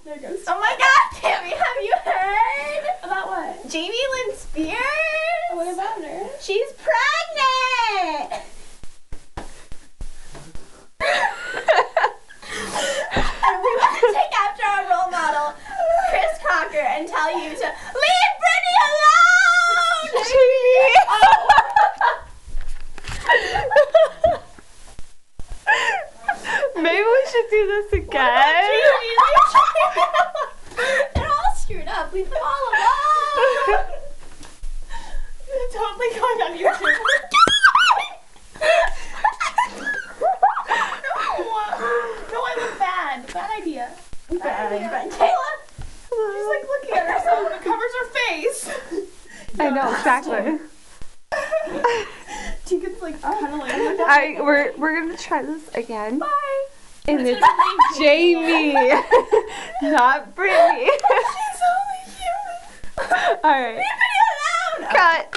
There it goes. Oh my God, Tammy, have you heard? About what? Jamie Lynn Spears? What about her? She's pregnant! And we want to take after our role model, Chris Cocker, and tell you to leave Brittany alone! Jamie! Maybe we should do this again. They're all screwed up. Leave them all alone! Totally going on YouTube. No, I look bad. Bad idea. Bad idea. Kayla, She's like looking at herself and it covers her face. I know, exactly. Tegan's like kind of like. We're gonna try this again. Bye. And it's Jamie, not Brittany. She's only human. All right. leave me alone! Cut.